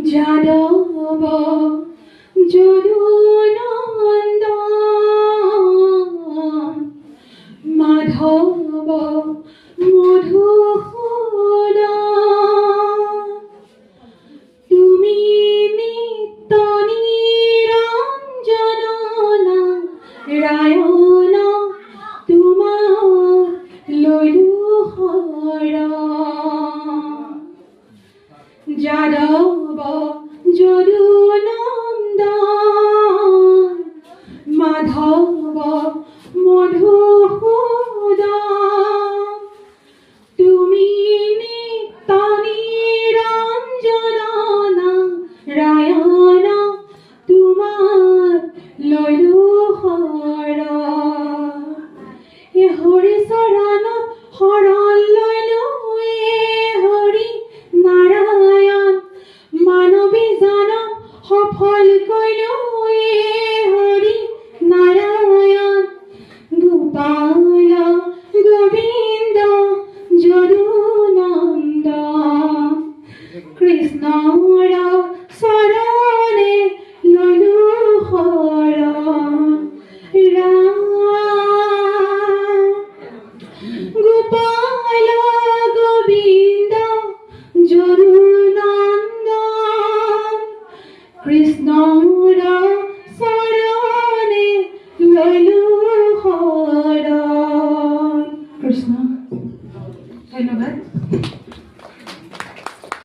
যাদব যদুনন্দন মাধব মধুসূদন তুমি নিত্য নিৰঞ্জন নাৰায়ণ তোমাৰ ললো শৰণ যাদব যদুনন্দন মাধব মধুসূদন তুমি নিত্য নিৰঞ্জন নাৰায়ণ তোমাৰ ললো শৰণ এ হৰি চৰণত শৰণ ললো এ হৰি নাৰায়ণ মানৱী জানক সফল কৰিলো এ হৰি নাৰায়ণ গোপাল গোবিন্দ যদুনন্দন কৃষ্ণৰ চৰণে ললো শৰণ ৰাম গোপাল গোবিন্দ যদুনন্দন কৃষ্ণৰ